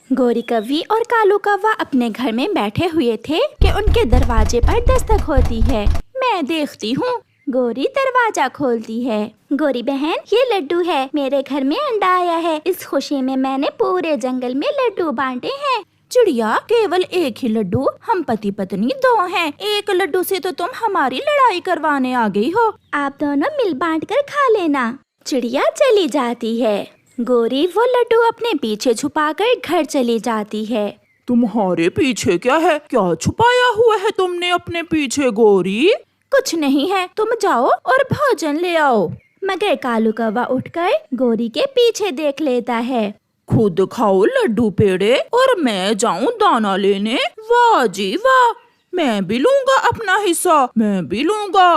गोरी कौवी और कालू कौवा अपने घर में बैठे हुए थे कि उनके दरवाजे पर दस्तक होती है। मैं देखती हूँ। गोरी दरवाजा खोलती है। गोरी बहन, ये लड्डू है, मेरे घर में अंडा आया है। इस खुशी में मैंने पूरे जंगल में लड्डू बांटे हैं। चिड़िया, केवल एक ही लड्डू? हम पति पत्नी दो हैं। एक लड्डू से तो तुम हमारी लड़ाई करवाने आ गई हो। आप दोनों मिल बांट कर खा लेना। चिड़िया चली जाती है। गोरी वो लड्डू अपने पीछे छुपाकर घर चली जाती है। तुम्हारे पीछे क्या है? क्या छुपाया हुआ है तुमने अपने पीछे गोरी? कुछ नहीं है, तुम जाओ और भोजन ले आओ। मगर कालू कौवा उठकर गोरी के पीछे देख लेता है। खुद खाओ लड्डू पेड़े और मैं जाऊं दाना लेने? वाह जी वाह, मैं भी लूंगा अपना हिस्सा, मैं भी लूंगा।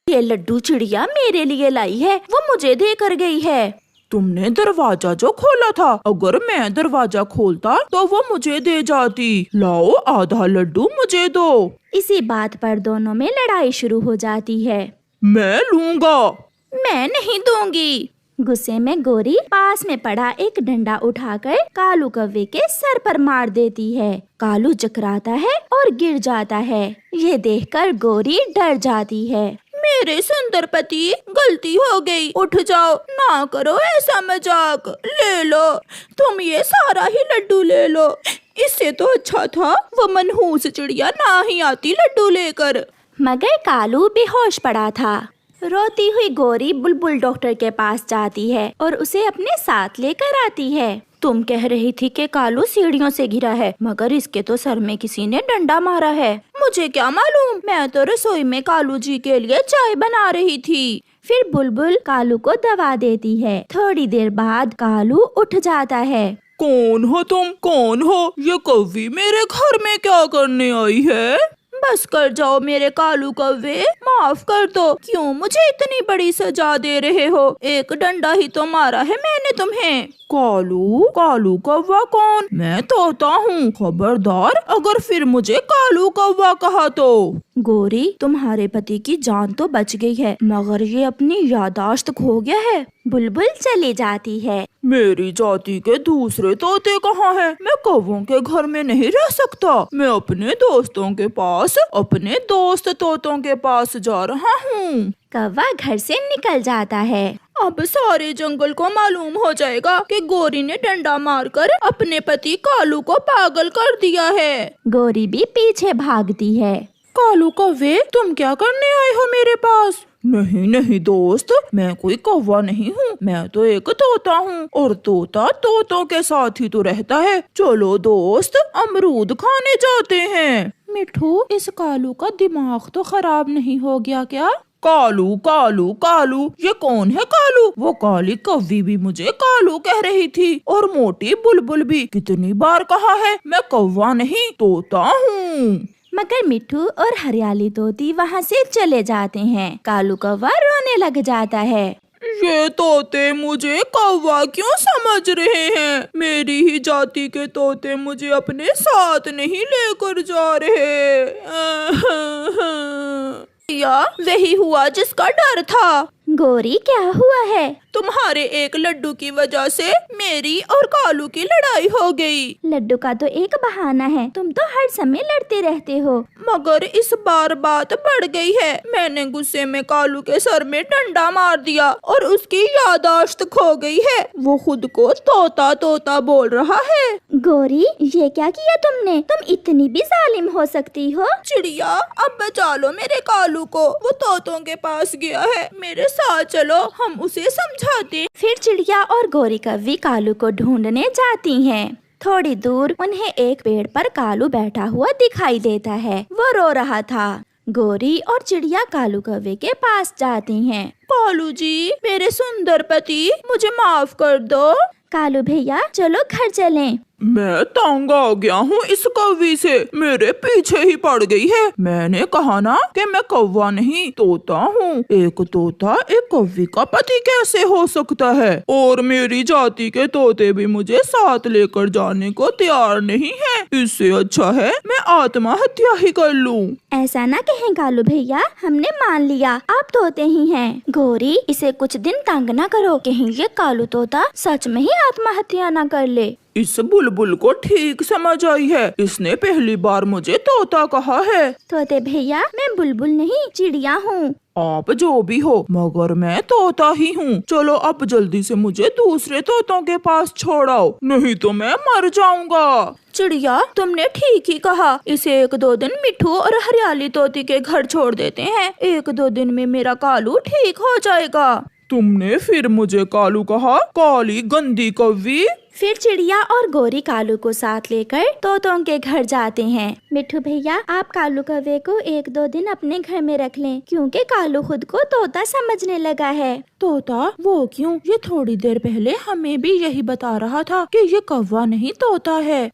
ये लड्डू चिड़िया मेरे लिए लाई है, वो मुझे दे कर गई है। तुमने दरवाजा जो खोला था, अगर मैं दरवाजा खोलता तो वो मुझे दे जाती। लाओ आधा लड्डू मुझे दो। इसी बात पर दोनों में लड़ाई शुरू हो जाती है। मैं लूंगा। मैं नहीं दूंगी। गुस्से में गोरी पास में पड़ा एक डंडा उठाकर कालू कौवे के सर पर मार देती है। कालू चकराता है और गिर जाता है। ये देखकर गोरी डर जाती है। मेरे सुंदर पति, गलती हो गई, उठ जाओ, ना करो ऐसा मजाक। ले लो, तुम ये सारा ही लड्डू ले लो। इससे तो अच्छा था वो मनहूस चिड़िया ना ही आती लड्डू लेकर। मगर कालू बेहोश पड़ा था। रोती हुई गोरी बुलबुल डॉक्टर के पास जाती है और उसे अपने साथ लेकर आती है। तुम कह रही थी कि कालू सीढ़ियों से गिरा है, मगर इसके तो सर में किसी ने डंडा मारा है। मुझे क्या मालूम, मैं तो रसोई में कालू जी के लिए चाय बना रही थी। फिर बुलबुल कालू को दवा देती है। थोड़ी देर बाद कालू उठ जाता है। कौन हो तुम? कौन हो? ये कौवी मेरे घर में क्या करने आई है? बस कर जाओ मेरे कालू कौवे, माफ कर दो। क्यों मुझे इतनी बड़ी सजा दे रहे हो? एक डंडा ही तो मारा है मैंने तुम्हें। कालू? कालू कौवा कौन? मैं तोता हूँ। खबरदार अगर फिर मुझे कालू कौवा कहा तो। गोरी, तुम्हारे पति की जान तो बच गई है, मगर ये अपनी यादाश्त खो गया है। बुलबुल चली जाती है। मेरी जाति के दूसरे तोते कहाँ हैं? मैं कौवों के घर में नहीं रह सकता। मैं अपने दोस्तों के पास, अपने दोस्त तोतों के पास जा रहा हूँ। कौवा घर से निकल जाता है। अब सारे जंगल को मालूम हो जाएगा कि गोरी ने डंडा मारकर अपने पति कालू को पागल कर दिया है। गोरी भी पीछे भागती है। कालू कौवे, तुम क्या करने आए हो मेरे पास? नहीं नहीं दोस्त, मैं कोई कौवा नहीं हूँ, मैं तो एक तोता हूँ और तोता तोतों के साथ ही तो रहता है। चलो दोस्त, अमरूद खाने जाते हैं। मिठू, इस कालू का दिमाग तो खराब नहीं हो गया क्या? कालू कालू कालू, ये कौन है कालू? वो काली कौवी भी मुझे कालू कह रही थी और मोटी बुलबुल भी। कितनी बार कहा है, मैं कौवा नहीं तोता हूँ। मगर मिट्ठू और हरियाली तोती वहाँ से चले जाते हैं। कालू कौवा रोने लग जाता है। ये तोते मुझे कौवा क्यों समझ रहे हैं? मेरी ही जाति के तोते मुझे अपने साथ नहीं लेकर जा रहे। या वही हुआ जिसका डर था। गोरी, क्या हुआ है? तुम्हारे एक लड्डू की वजह से मेरी और कालू की लड़ाई हो गई। लड्डू का तो एक बहाना है, तुम तो हर समय लड़ते रहते हो। मगर इस बार बात बढ़ गई है। मैंने गुस्से में कालू के सर में डंडा मार दिया और उसकी यादाश्त खो गई है। वो खुद को तोता तोता बोल रहा है। गोरी, ये क्या किया तुमने? तुम इतनी भी जालिम हो सकती हो? चिड़िया, अब बचा लो मेरे कालू को, वो तोतों के पास गया है। मेरे साथ चलो, हम उसे समझाते। फिर चिड़िया और गोरी कौवी कालू को ढूंढने जाती हैं। थोड़ी दूर उन्हें एक पेड़ पर कालू बैठा हुआ दिखाई देता है। वो रो रहा था। गोरी और चिड़िया कालू कौवे के पास जाती हैं। कालू जी, मेरे सुंदर पति, मुझे माफ कर दो। कालू भैया, चलो घर चलें। मैं तंग आ गया हूँ इस कौवी से, मेरे पीछे ही पड़ गई है। मैंने कहा ना कि मैं कौवा नहीं तोता हूँ। एक तोता एक कौवी का पति कैसे हो सकता है? और मेरी जाति के तोते भी मुझे साथ लेकर जाने को तैयार नहीं है। इससे अच्छा है मैं आत्महत्या ही कर लूँ। ऐसा ना कहें कालू भैया, हमने मान लिया आप तोते ही हैं। गोरी, इसे कुछ दिन तंग न करो, कहीं ये कालू तोता सच में ही आत्महत्या न कर ले। इस बुलबुल को ठीक समझ आई है, इसने पहली बार मुझे तोता कहा है। तोते भैया, मैं बुलबुल नहीं चिड़िया हूँ। आप जो भी हो, मगर मैं तोता ही हूँ। चलो अब जल्दी से मुझे दूसरे तोतों के पास छोड़ाओ, नहीं तो मैं मर जाऊंगा। चिड़िया, तुमने ठीक ही कहा। इसे 1-2 दिन मिट्ठू और हरियाली तोती के घर छोड़ देते हैं। 1-2 दिन में मेरा कालू ठीक हो जाएगा। तुमने फिर मुझे कालू कहा, काली गंदी कौवी। फिर चिड़िया और गोरी कालू को साथ लेकर तोतों के घर जाते हैं। मिट्ठू भैया, आप कालू कौवे को 1-2 दिन अपने घर में रख लें, क्योंकि कालू खुद को तोता समझने लगा है। तोता? वो क्यों? ये थोड़ी देर पहले हमें भी यही बता रहा था कि ये कौवा नहीं तोता है।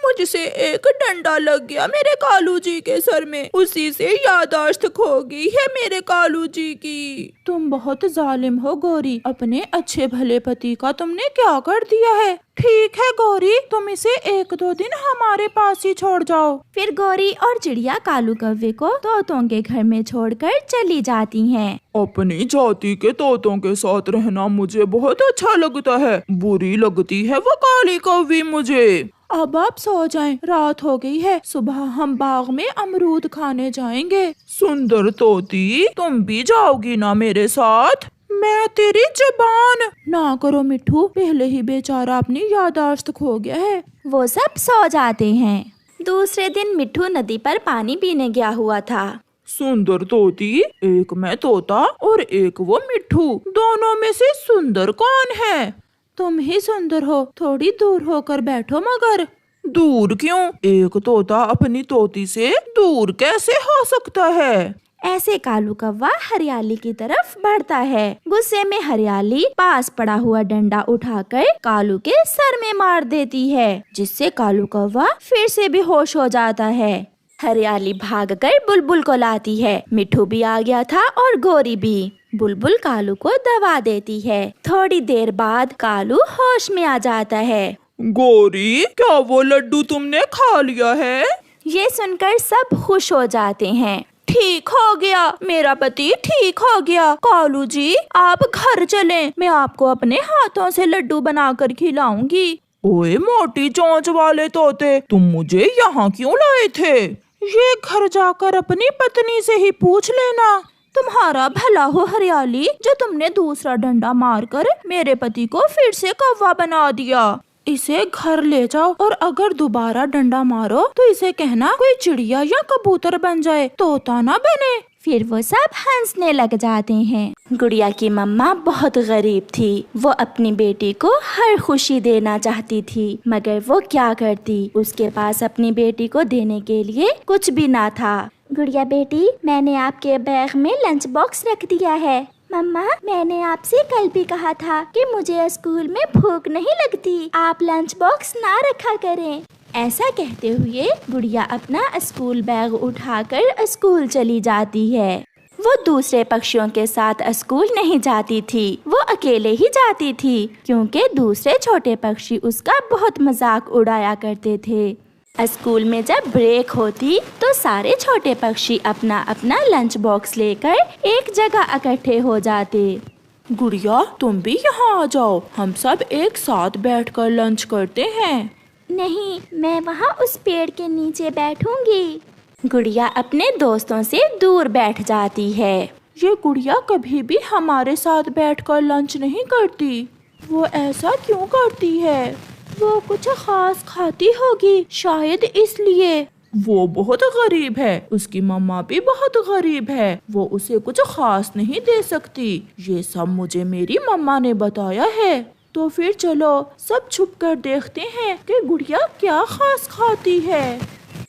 मुझसे एक डंडा लग गया मेरे कालू जी के सर में, उसी से याददाश्त खो गई है मेरे कालू जी की। तुम बहुत जालिम हो गौरी, अपने अच्छे भले पति का तुमने क्या कर दिया है। ठीक है गौरी, तुम इसे 1-2 दिन हमारे पास ही छोड़ जाओ। फिर गौरी और चिड़िया कालू कौवे को तोतों के घर में छोड़कर चली जाती हैं। अपनी जाति के तोतों के साथ रहना मुझे बहुत अच्छा लगता है, बुरी लगती है वो काली कौवी मुझे। अब आप सो जाएं, रात हो गई है, सुबह हम बाग में अमरूद खाने जाएंगे। सुंदर तोती, तुम भी जाओगी ना मेरे साथ? मैं तेरी जबान। ना करो मिट्ठू, पहले ही बेचारा अपनी याददाश्त खो गया है। वो सब सो जाते हैं। दूसरे दिन मिट्ठू नदी पर पानी पीने गया हुआ था। सुंदर तोती, एक मैं तोता और एक वो मिट्ठू, दोनों में से सुंदर कौन है? तुम ही सुंदर हो, थोड़ी दूर होकर बैठो। मगर दूर क्यों? एक तोता अपनी तोती से दूर कैसे हो सकता है? ऐसे कालू कौवा हरियाली की तरफ बढ़ता है। गुस्से में हरियाली पास पड़ा हुआ डंडा उठाकर कालू के सर में मार देती है, जिससे कालू कौवा फिर से बेहोश हो जाता है। हरियाली भागकर बुलबुल को लाती है। मिट्ठू भी आ गया था और गोरी भी। बुलबुल कालू को दवा देती है। थोड़ी देर बाद कालू होश में आ जाता है। गोरी, क्या वो लड्डू तुमने खा लिया है? ये सुनकर सब खुश हो जाते हैं। ठीक हो गया, मेरा पति ठीक हो गया। कालू जी, आप घर चलें, मैं आपको अपने हाथों से लड्डू बनाकर खिलाऊंगी। ओए मोटी चोंच वाले तोते, तुम मुझे यहाँ क्यों लाए थे? ये घर जाकर अपनी पत्नी से ही पूछ लेना। तुम्हारा भला हो हरियाली, जो तुमने दूसरा डंडा मारकर मेरे पति को फिर से कौवा बना दिया। इसे घर ले जाओ और अगर दोबारा डंडा मारो तो इसे कहना कोई चिड़िया या कबूतर बन जाए, तोता ना बने। फिर वो सब हंसने लग जाते हैं। गुड़िया की मम्मा बहुत गरीब थी। वो अपनी बेटी को हर खुशी देना चाहती थी, मगर वो क्या करती, उसके पास अपनी बेटी को देने के लिए कुछ भी ना था। गुड़िया बेटी, मैंने आपके बैग में लंच बॉक्स रख दिया है। मम्मा, मैंने आपसे कल भी कहा था कि मुझे स्कूल में भूख नहीं लगती, आप लंच बॉक्स ना रखा करें। ऐसा कहते हुए गुड़िया अपना स्कूल बैग उठाकर स्कूल चली जाती है। वो दूसरे पक्षियों के साथ स्कूल नहीं जाती थी, वो अकेले ही जाती थी, क्योंकि दूसरे छोटे पक्षी उसका बहुत मजाक उड़ाया करते थे। स्कूल में जब ब्रेक होती तो सारे छोटे पक्षी अपना अपना लंच बॉक्स लेकर एक जगह इकट्ठे हो जाते। गुड़िया, तुम भी यहाँ आ जाओ, हम सब एक साथ बैठकर लंच करते हैं। नहीं, मैं वहाँ उस पेड़ के नीचे बैठूंगी। गुड़िया अपने दोस्तों से दूर बैठ जाती है। ये गुड़िया कभी भी हमारे साथ बैठकर लंच नहीं करती, वो ऐसा क्यों करती है? वो कुछ खास खाती होगी, शायद इसलिए। वो बहुत गरीब है, उसकी मम्मा भी बहुत गरीब है, वो उसे कुछ खास नहीं दे सकती। ये सब मुझे मेरी मम्मा ने बताया है। तो फिर चलो सब छुपकर देखते हैं कि गुड़िया क्या खास खाती है।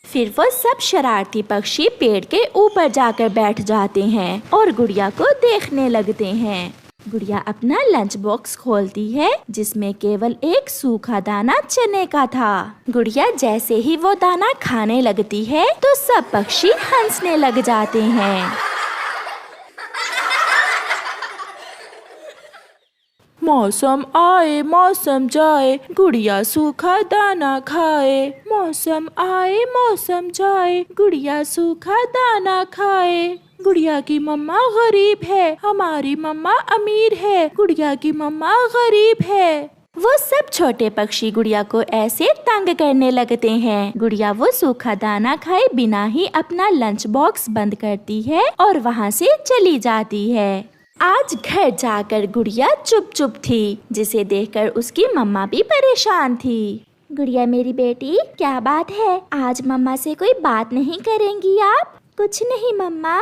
फिर वो सब शरारती पक्षी पेड़ के ऊपर जाकर बैठ जाते हैं और गुड़िया को देखने लगते हैं। गुड़िया अपना लंच बॉक्स खोलती है, जिसमें केवल एक सूखा दाना चने का था। गुड़िया जैसे ही वो दाना खाने लगती है तो सब पक्षी हंसने लग जाते हैं। मौसम आए मौसम जाए, गुड़िया सूखा दाना खाए। मौसम आए मौसम जाए, गुड़िया सूखा दाना खाए। गुड़िया की मम्मा गरीब है, हमारी मम्मा अमीर है। गुड़िया की मम्मा गरीब है। वो सब छोटे पक्षी गुड़िया को ऐसे तंग करने लगते हैं। गुड़िया वो सूखा दाना खाए बिना ही अपना लंच बॉक्स बंद करती है और वहाँ से चली जाती है। आज घर जाकर गुड़िया चुप चुप थी, जिसे देखकर उसकी मम्मा भी परेशान थी। गुड़िया मेरी बेटी, क्या बात है? आज मम्मा से कोई बात नहीं करेंगी आप? कुछ नहीं मम्मा।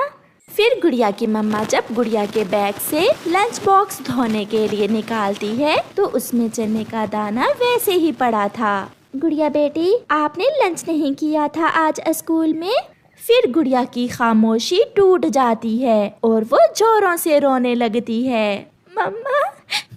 फिर गुड़िया की मम्मा जब गुड़िया के बैग से लंच बॉक्स धोने के लिए निकालती है तो उसमें चने का दाना वैसे ही पड़ा था। गुड़िया बेटी, आपने लंच नहीं किया था आज स्कूल में? फिर गुड़िया की खामोशी टूट जाती है और वो जोरों से रोने लगती है। मम्मा,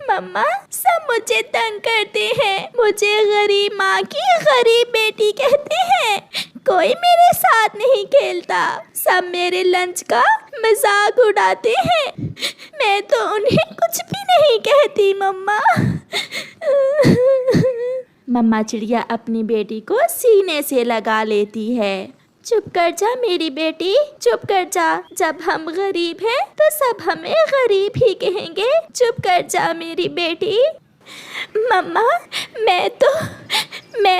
मम्मा, सब मुझे तंग करते हैं। मुझे गरीब माँ की गरीब बेटी कहते हैं। कोई मेरे साथ नहीं खेलता। सब मेरे लंच का मजाक उड़ाते हैं। मैं तो उन्हें कुछ भी नहीं कहती मम्मा। मम्मा चिड़िया अपनी बेटी को सीने से लगा लेती है। चुप कर जा मेरी बेटी, चुप कर जा। जब हम गरीब हैं तो सब हमें गरीब ही कहेंगे। चुप कर जा मेरी बेटी। मम्मा, मैं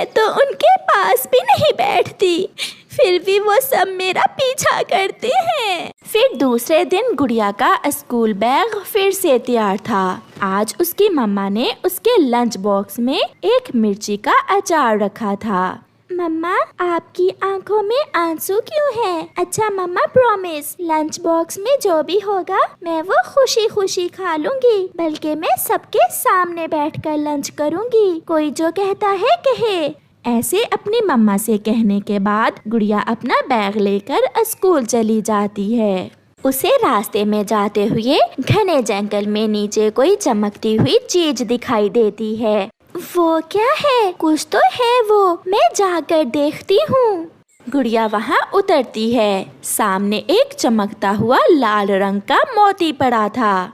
तो उनके पास भी नहीं बैठती, फिर भी वो सब मेरा पीछा करते हैं। फिर दूसरे दिन गुड़िया का स्कूल बैग फिर से तैयार था। आज उसकी मम्मा ने उसके लंच बॉक्स में एक मिर्ची का अचार रखा था। मम्मा, आपकी आंखों में आंसू क्यों हैं? अच्छा मम्मा, प्रॉमिस, लंच बॉक्स में जो भी होगा मैं वो खुशी खुशी खा लूंगी, बल्कि मैं सबके सामने बैठकर लंच करूंगी। कोई जो कहता है कहे। ऐसे अपनी मम्मा से कहने के बाद गुड़िया अपना बैग लेकर स्कूल चली जाती है। उसे रास्ते में जाते हुए घने जंगल में नीचे कोई चमकती हुई चीज दिखाई देती है। वो क्या है? कुछ तो है वो, मैं जाकर देखती हूँ। गुड़िया वहाँ उतरती है। सामने एक चमकता हुआ लाल रंग का मोती पड़ा था।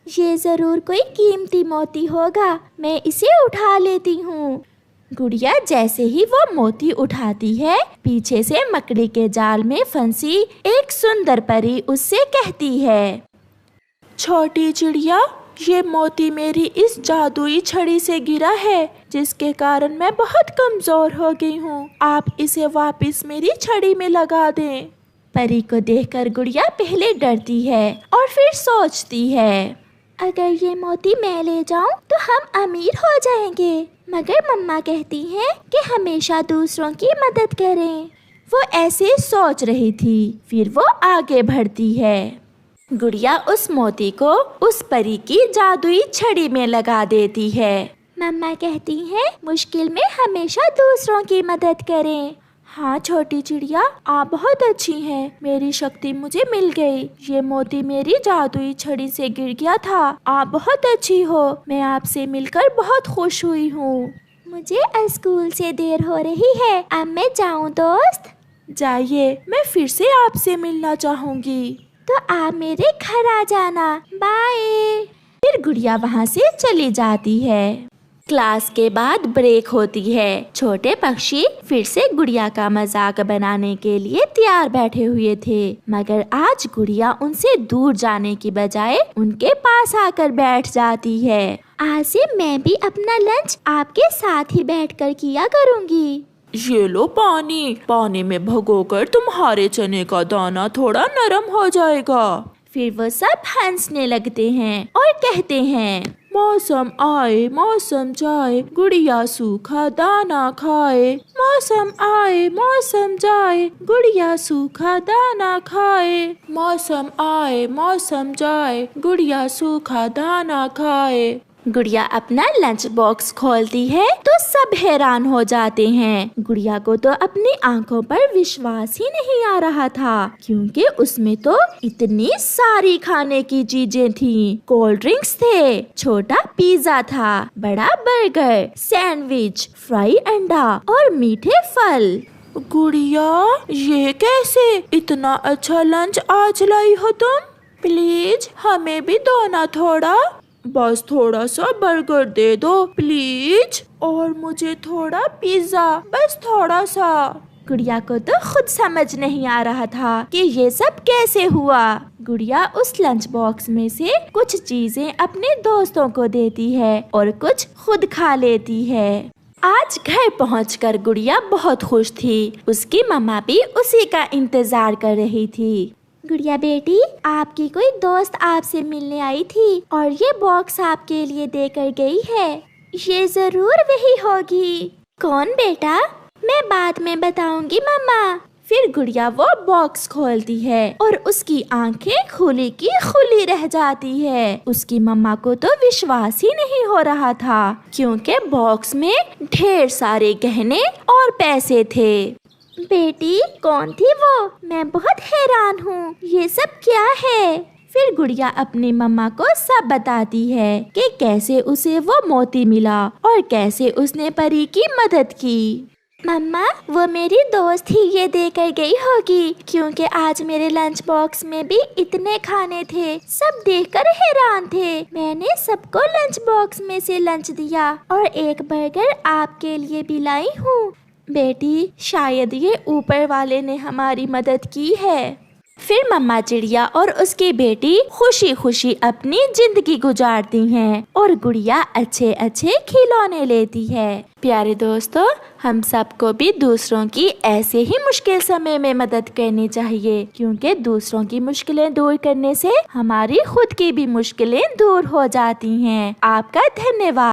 ये जरूर कोई कीमती मोती होगा, मैं इसे उठा लेती हूँ। गुड़िया जैसे ही वो मोती उठाती है, पीछे से मकड़ी के जाल में फंसी एक सुंदर परी उससे कहती है, छोटी चिड़िया, ये मोती मेरी इस जादुई छड़ी से गिरा है, जिसके कारण मैं बहुत कमजोर हो गई हूँ। आप इसे वापस मेरी छड़ी में लगा दें। परी को देखकर गुड़िया पहले डरती है और फिर सोचती है, अगर ये मोती मैं ले जाऊं तो हम अमीर हो जाएंगे। मगर मम्मा कहती हैं कि हमेशा दूसरों की मदद करें। वो ऐसे सोच रही थी। फिर वो आगे बढ़ती है। गुड़िया उस मोती को उस परी की जादुई छड़ी में लगा देती है। मम्मा कहती हैं मुश्किल में हमेशा दूसरों की मदद करें। हाँ छोटी चिड़िया, आप बहुत अच्छी हैं। मेरी शक्ति मुझे मिल गई। ये मोती मेरी जादुई छड़ी से गिर गया था। आप बहुत अच्छी हो। मैं आपसे मिलकर बहुत खुश हुई हूँ। मुझे स्कूल से देर हो रही है, अब मैं जाऊँ दोस्त? जाइए, मैं फिर से आपसे मिलना चाहूँगी। तो आप मेरे घर आ जाना। बाय। फिर गुड़िया वहाँ से चली जाती है। क्लास के बाद ब्रेक होती है। छोटे पक्षी फिर से गुड़िया का मजाक बनाने के लिए तैयार बैठे हुए थे, मगर आज गुड़िया उनसे दूर जाने की बजाय उनके पास आकर बैठ जाती है। आज से मैं भी अपना लंच आपके साथ ही बैठकर किया करूँगी। ये लो पानी। पानी में भिगोकर तुम्हारे चने का दाना थोड़ा नरम हो जाएगा। फिर वो सब हंसने लगते हैं और कहते हैं, मौसम आए मौसम जाए, गुड़िया सूखा दाना खाए। मौसम आए मौसम जाए, गुड़िया सूखा दाना खाए। मौसम आए मौसम जाए, गुड़िया सूखा दाना खाए। गुड़िया अपना लंच बॉक्स खोलती है तो सब हैरान हो जाते हैं। गुड़िया को तो अपनी आंखों पर विश्वास ही नहीं आ रहा था, क्योंकि उसमें तो इतनी सारी खाने की चीजें थीं। कोल्ड ड्रिंक्स थे, छोटा पिज्जा था, बड़ा बर्गर, सैंडविच, फ्राई अंडा और मीठे फल। गुड़िया, ये कैसे? इतना अच्छा लंच आज लाई हो तुम। प्लीज हमें भी दो ना थोड़ा। बस थोड़ा सा बर्गर दे दो प्लीज, और मुझे थोड़ा पिज्जा, बस थोड़ा सा। गुड़िया को तो खुद समझ नहीं आ रहा था कि ये सब कैसे हुआ। गुड़िया उस लंच बॉक्स में से कुछ चीजें अपने दोस्तों को देती है और कुछ खुद खा लेती है। आज घर पहुंचकर गुड़िया बहुत खुश थी। उसकी मम्मा भी उसी का इंतजार कर रही थी। गुड़िया बेटी, आपकी कोई दोस्त आपसे मिलने आई थी और ये बॉक्स आपके लिए देकर गई है। ये जरूर वही होगी। कौन बेटा? मैं बाद में बताऊंगी मम्मा। फिर गुड़िया वो बॉक्स खोलती है और उसकी आंखें खुली की खुली रह जाती है। उसकी मम्मा को तो विश्वास ही नहीं हो रहा था, क्योंकि बॉक्स में ढेर सारे गहने और पैसे थे। बेटी, कौन थी वो? मैं बहुत हैरान हूँ, ये सब क्या है? फिर गुड़िया अपनी मम्मा को सब बताती है कि कैसे उसे वो मोती मिला और कैसे उसने परी की मदद की। मम्मा, वो मेरी दोस्त ही ये देकर गई होगी, क्योंकि आज मेरे लंच बॉक्स में भी इतने खाने थे। सब देखकर हैरान थे। मैंने सबको लंच बॉक्स में से लंच दिया और एक बर्गर आपके लिए भी लाई हूँ। बेटी, शायद ये ऊपर वाले ने हमारी मदद की है। फिर मम्मा चिड़िया और उसकी बेटी खुशी खुशी अपनी जिंदगी गुजारती हैं और गुड़िया अच्छे अच्छे खिलौने लेती है। प्यारे दोस्तों, हम सबको भी दूसरों की ऐसे ही मुश्किल समय में मदद करनी चाहिए, क्योंकि दूसरों की मुश्किलें दूर करने से हमारी खुद की भी मुश्किलें दूर हो जाती हैं। आपका धन्यवाद।